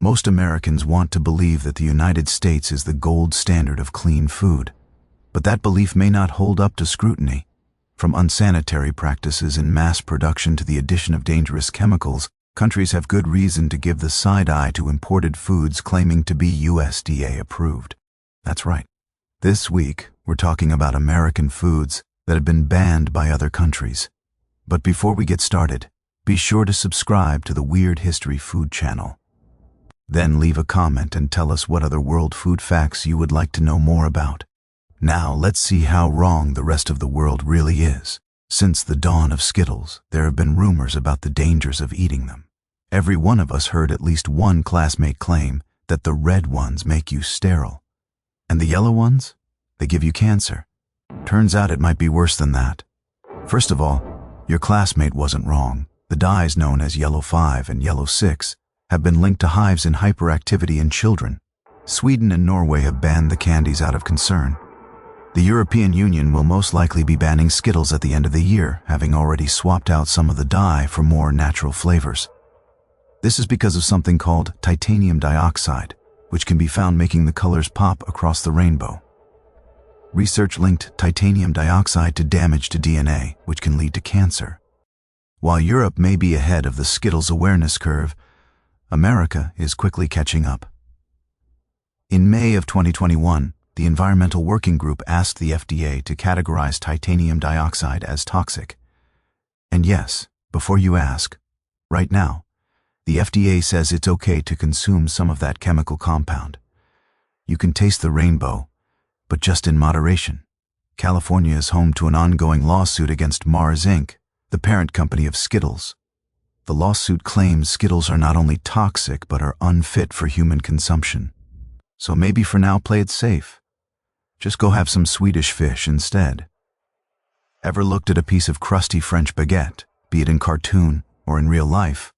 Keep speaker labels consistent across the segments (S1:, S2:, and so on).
S1: Most Americans want to believe that the United States is the gold standard of clean food. But that belief may not hold up to scrutiny. From unsanitary practices in mass production to the addition of dangerous chemicals, countries have good reason to give the side eye to imported foods claiming to be USDA approved. That's right. This week, we're talking about American foods that have been banned by other countries. But before we get started, be sure to subscribe to the Weird History Food channel. Then leave a comment and tell us what other world food facts you would like to know more about. Now let's see how wrong the rest of the world really is. Since the dawn of Skittles, there have been rumors about the dangers of eating them. Every one of us heard at least one classmate claim that the red ones make you sterile. And the yellow ones? They give you cancer. Turns out it might be worse than that. First of all, your classmate wasn't wrong. The dyes known as yellow 5 and yellow 6 have been linked to hives in hyperactivity in children. Sweden and Norway have banned the candies out of concern. The European Union will most likely be banning Skittles at the end of the year, having already swapped out some of the dye for more natural flavors. This is because of something called titanium dioxide, which can be found making the colors pop across the rainbow. Research linked titanium dioxide to damage to DNA, which can lead to cancer. While Europe may be ahead of the Skittles awareness curve, America is quickly catching up. In May of 2021, the Environmental Working Group asked the FDA to categorize titanium dioxide as toxic. And yes, before you ask, right now, the FDA says it's okay to consume some of that chemical compound. You can taste the rainbow, but just in moderation. California is home to an ongoing lawsuit against Mars Inc., the parent company of Skittles. The lawsuit claims Skittles are not only toxic but are unfit for human consumption. So maybe for now play it safe. Just go have some Swedish fish instead. Ever looked at a piece of crusty French baguette, be it in cartoon or in real life?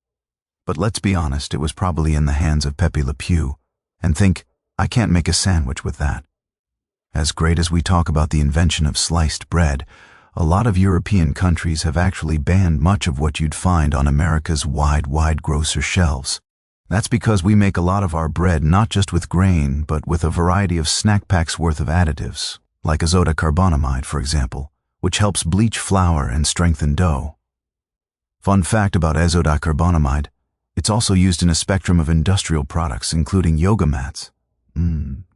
S1: But let's be honest, it was probably in the hands of Pepe Le Pew, and think, I can't make a sandwich with that. As great as we talk about the invention of sliced bread, a lot of European countries have actually banned much of what you'd find on America's wide grocer shelves. That's because we make a lot of our bread not just with grain, but with a variety of snack packs worth of additives, like azotocarbonamide, for example, which helps bleach flour and strengthen dough. Fun fact about azotocarbonamide, it's also used in a spectrum of industrial products, including yoga mats.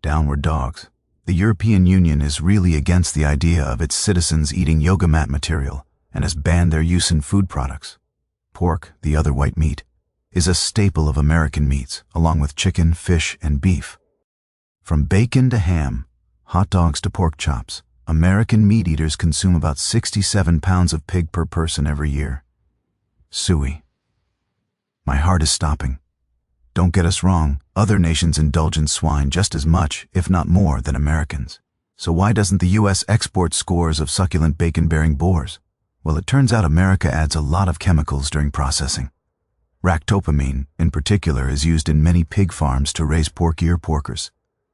S1: Downward dogs. The European Union is really against the idea of its citizens eating yoga mat material and has banned their use in food products. Pork, the other white meat, is a staple of American meats, along with chicken, fish, and beef. From bacon to ham, hot dogs to pork chops, American meat eaters consume about 67 pounds of pig per person every year. Suey. My heart is stopping. Don't get us wrong, other nations indulge in swine just as much, if not more, than Americans. So why doesn't the U.S. export scores of succulent bacon-bearing boars? Well, it turns out America adds a lot of chemicals during processing. Ractopamine, in particular, is used in many pig farms to raise pork-ear porkers.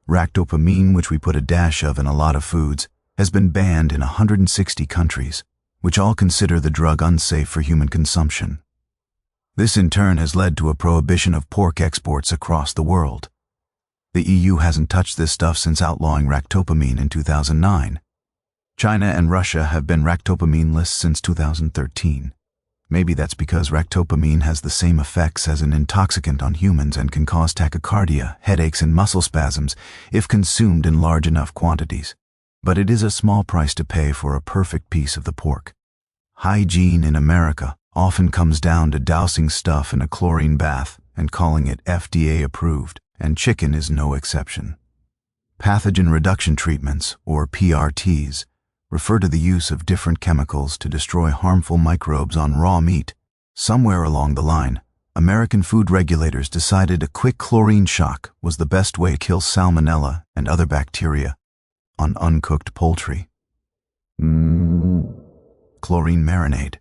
S1: Ractopamine, which we put a dash of in a lot of foods, has been banned in 160 countries, which all consider the drug unsafe for human consumption. This in turn has led to a prohibition of pork exports across the world. The EU hasn't touched this stuff since outlawing ractopamine in 2009. China and Russia have been ractopamine-less since 2013. Maybe that's because ractopamine has the same effects as an intoxicant on humans and can cause tachycardia, headaches, and muscle spasms if consumed in large enough quantities. But it is a small price to pay for a perfect piece of the pork. Hygiene in America often comes down to dousing stuff in a chlorine bath and calling it FDA approved, and chicken is no exception. Pathogen reduction treatments, or PRTs, refer to the use of different chemicals to destroy harmful microbes on raw meat. Somewhere along the line, American food regulators decided a quick chlorine shock was the best way to kill salmonella and other bacteria on uncooked poultry. Chlorine marinade.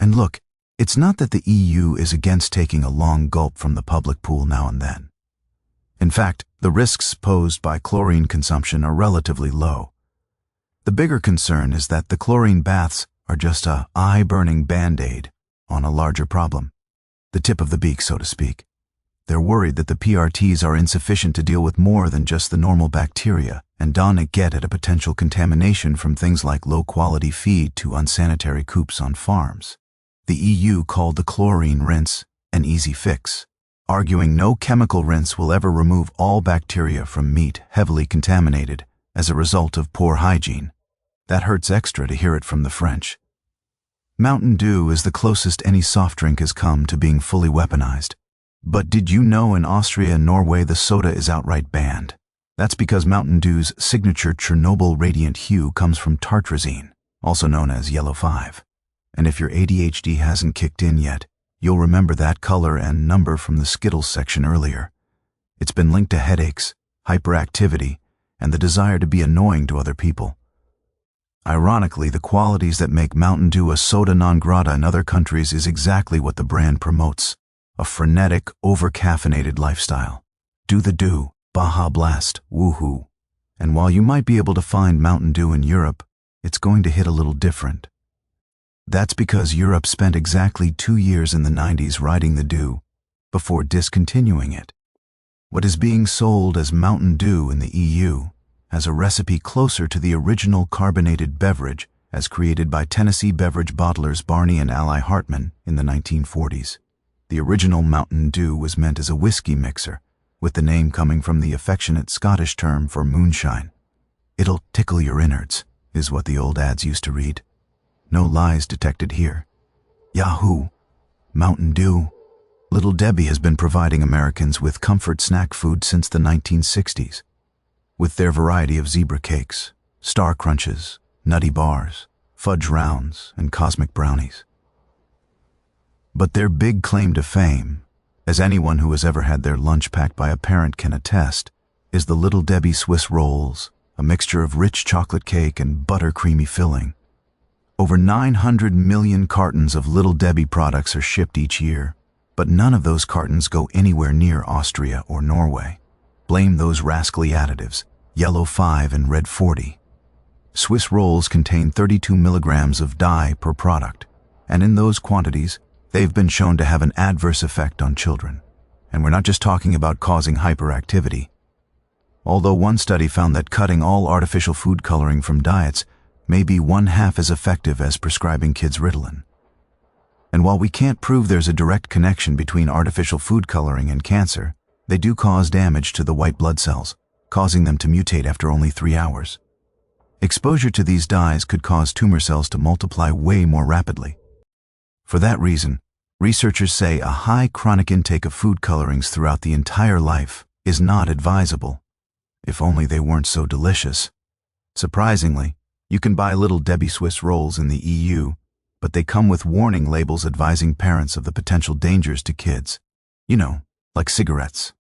S1: And look, it's not that the EU is against taking a long gulp from the public pool now and then. In fact, the risks posed by chlorine consumption are relatively low. The bigger concern is that the chlorine baths are just a eye-burning band-aid on a larger problem, the tip of the beak, so to speak. They're worried that the PRTs are insufficient to deal with more than just the normal bacteria and don't get at a potential contamination from things like low-quality feed to unsanitary coops on farms. The EU called the chlorine rinse an easy fix, arguing no chemical rinse will ever remove all bacteria from meat heavily contaminated as a result of poor hygiene. That hurts extra to hear it from the French. Mountain Dew is the closest any soft drink has come to being fully weaponized. But did you know in Austria and Norway the soda is outright banned? That's because Mountain Dew's signature Chernobyl radiant hue comes from tartrazine, also known as yellow 5. And if your ADHD hasn't kicked in yet, you'll remember that color and number from the Skittles section earlier. It's been linked to headaches, hyperactivity, and the desire to be annoying to other people. Ironically, the qualities that make Mountain Dew a soda non grata in other countries is exactly what the brand promotes: a frenetic, over-caffeinated lifestyle. Do the Dew, Baja Blast, woohoo. And while you might be able to find Mountain Dew in Europe, it's going to hit a little different. That's because Europe spent exactly 2 years in the 90s riding the Dew before discontinuing it. What is being sold as Mountain Dew in the EU has a recipe closer to the original carbonated beverage as created by Tennessee beverage bottlers Barney and Ally Hartman in the 1940s. The original Mountain Dew was meant as a whiskey mixer, with the name coming from the affectionate Scottish term for moonshine. "It'll tickle your innards," is what the old ads used to read. No lies detected here. Yahoo! Mountain Dew. Little Debbie has been providing Americans with comfort snack food since the 1960s. With their variety of zebra cakes, star crunches, nutty bars, fudge rounds, and cosmic brownies. But their big claim to fame, as anyone who has ever had their lunch packed by a parent can attest, is the Little Debbie Swiss rolls, a mixture of rich chocolate cake and butter-creamy filling. Over 900 million cartons of Little Debbie products are shipped each year, but none of those cartons go anywhere near Austria or Norway. Blame those rascally additives, yellow 5 and red 40. Swiss rolls contain 32 milligrams of dye per product, and in those quantities, they've been shown to have an adverse effect on children. And we're not just talking about causing hyperactivity. Although one study found that cutting all artificial food coloring from diets may be 1/2 as effective as prescribing kids Ritalin. And while we can't prove there's a direct connection between artificial food coloring and cancer, they do cause damage to the white blood cells, causing them to mutate after only 3 hours. Exposure to these dyes could cause tumor cells to multiply way more rapidly. For that reason, researchers say a high chronic intake of food colorings throughout the entire life is not advisable. If only they weren't so delicious. Surprisingly, you can buy Little Debbie Swiss rolls in the EU, but they come with warning labels advising parents of the potential dangers to kids. You know, like cigarettes.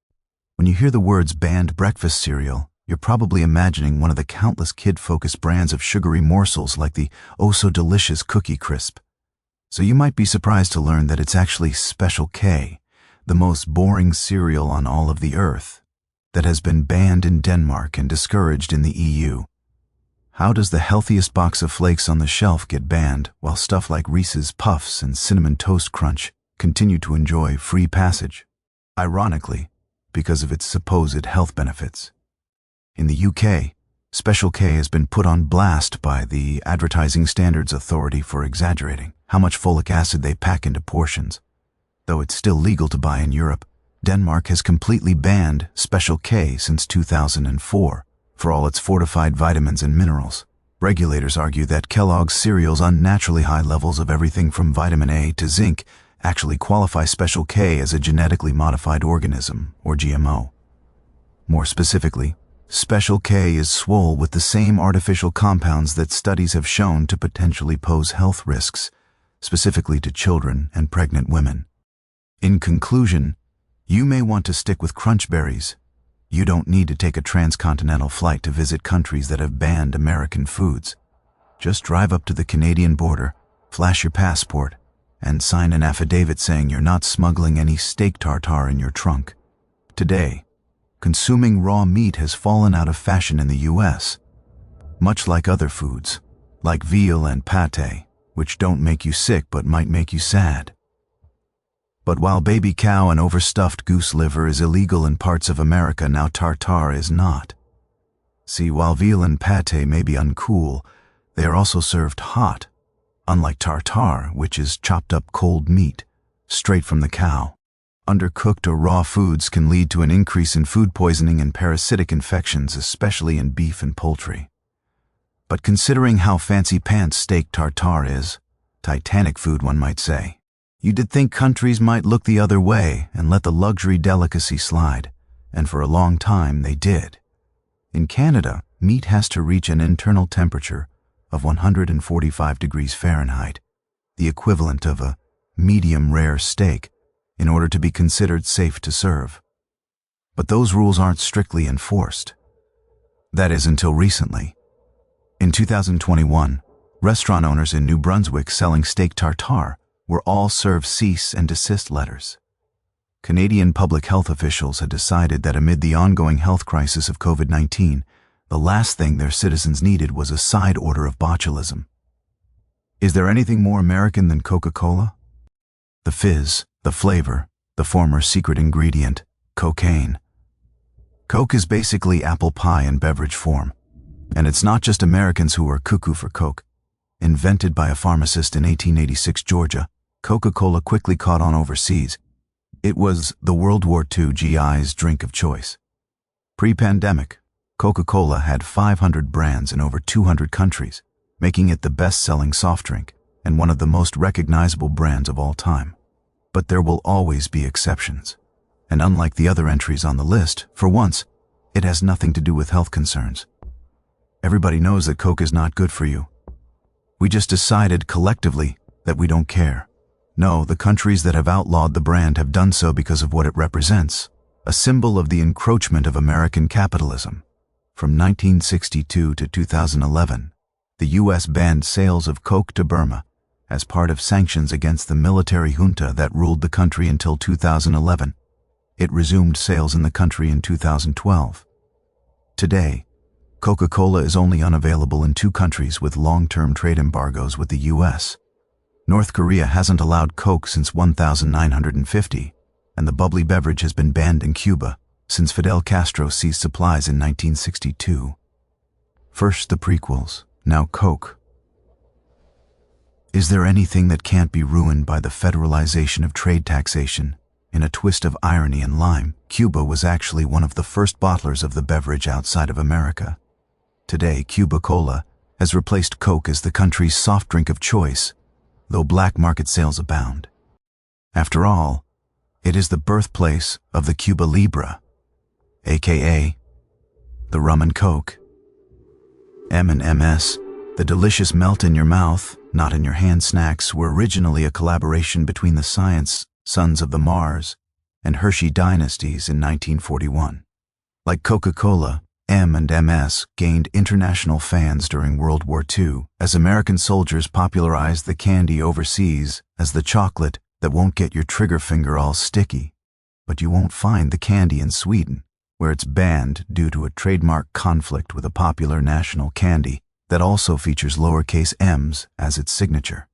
S1: When you hear the words banned breakfast cereal, you're probably imagining one of the countless kid-focused brands of sugary morsels like the oh-so-delicious Cookie Crisp. So you might be surprised to learn that it's actually Special K, the most boring cereal on all of the earth, that has been banned in Denmark and discouraged in the EU. How does the healthiest box of flakes on the shelf get banned while stuff like Reese's Puffs and Cinnamon Toast Crunch continue to enjoy free passage? Ironically, because of its supposed health benefits. In the UK, Special K has been put on blast by the Advertising Standards Authority for exaggerating how much folic acid they pack into portions. Though it's still legal to buy in Europe, Denmark has completely banned Special K since 2004 for all its fortified vitamins and minerals. Regulators argue that Kellogg's cereal's unnaturally high levels of everything from vitamin A to zinc actually qualify Special K as a genetically modified organism, or GMO. More specifically, Special K is swole with the same artificial compounds that studies have shown to potentially pose health risks, specifically to children and pregnant women. In conclusion, you may want to stick with crunch berries. You don't need to take a transcontinental flight to visit countries that have banned American foods. Just drive up to the Canadian border, flash your passport, and sign an affidavit saying you're not smuggling any steak tartare in your trunk. Today, consuming raw meat has fallen out of fashion in the US, much like other foods, like veal and pate, which don't make you sick but might make you sad. But while baby cow and overstuffed goose liver is illegal in parts of America, now tartare is not. See, while veal and pâté may be uncool, they are also served hot, unlike tartare, which is chopped up cold meat, straight from the cow. Undercooked or raw foods can lead to an increase in food poisoning and parasitic infections, especially in beef and poultry. But considering how fancy pants steak tartare is, Titanic food one might say, you did think countries might look the other way and let the luxury delicacy slide, and for a long time they did. In Canada, meat has to reach an internal temperature of 145 degrees Fahrenheit, the equivalent of a medium rare steak, in order to be considered safe to serve. But those rules aren't strictly enforced. That is, until recently. In 2021, restaurant owners in New Brunswick selling steak tartare were all served cease and desist letters. Canadian public health officials had decided that amid the ongoing health crisis of COVID-19, the last thing their citizens needed was a side order of botulism. Is there anything more American than Coca-Cola? The fizz, the flavor, the former secret ingredient, cocaine. Coke is basically apple pie in beverage form. And it's not just Americans who are cuckoo for Coke. Invented by a pharmacist in 1886 Georgia, Coca-Cola quickly caught on overseas. It was the World War II GI's drink of choice. Pre-pandemic, Coca-Cola had 500 brands in over 200 countries, making it the best-selling soft drink and one of the most recognizable brands of all time. But there will always be exceptions. And unlike the other entries on the list, for once, it has nothing to do with health concerns. Everybody knows that Coke is not good for you. We just decided collectively that we don't care. No, the countries that have outlawed the brand have done so because of what it represents, a symbol of the encroachment of American capitalism. From 1962 to 2011, the U.S. banned sales of Coke to Burma as part of sanctions against the military junta that ruled the country until 2011. It resumed sales in the country in 2012. Today, Coca-Cola is only unavailable in 2 countries with long-term trade embargoes with the U.S. North Korea hasn't allowed Coke since 1950, and the bubbly beverage has been banned in Cuba since Fidel Castro seized supplies in 1962. First the prequels, now Coke. Is there anything that can't be ruined by the federalization of trade taxation? In a twist of irony and lime, Cuba was actually one of the first bottlers of the beverage outside of America. Today, Cuba Cola has replaced Coke as the country's soft drink of choice, though black market sales abound. After all, it is the birthplace of the Cuba Libre, aka the rum and Coke. M&Ms, the delicious melt-in-your-mouth, not-in-your-hand snacks, were originally a collaboration between the Science Sons of the Mars and Hershey dynasties in 1941. Like Coca-Cola, M&Ms gained international fans during World War II as American soldiers popularized the candy overseas as the chocolate that won't get your trigger finger all sticky. But you won't find the candy in Sweden, where it's banned due to a trademark conflict with a popular national candy that also features lowercase m's as its signature.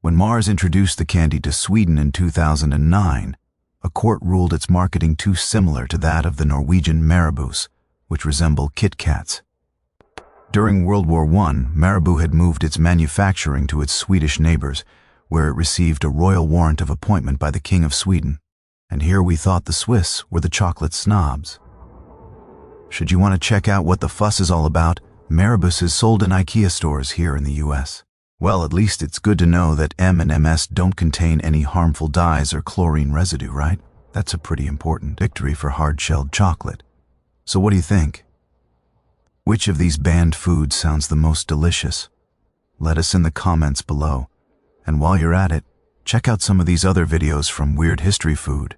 S1: When Mars introduced the candy to Sweden in 2009, a court ruled its marketing too similar to that of the Norwegian Marabous, which resemble Kit Kats. During World War I, Marabou had moved its manufacturing to its Swedish neighbors, where it received a royal warrant of appointment by the King of Sweden. And here we thought the Swiss were the chocolate snobs. Should you want to check out what the fuss is all about, Marabous is sold in IKEA stores here in the US. Well, at least it's good to know that M&Ms don't contain any harmful dyes or chlorine residue, right? That's a pretty important victory for hard-shelled chocolate. So what do you think? Which of these banned foods sounds the most delicious? Let us in the comments below. And while you're at it, check out some of these other videos from Weird History Food.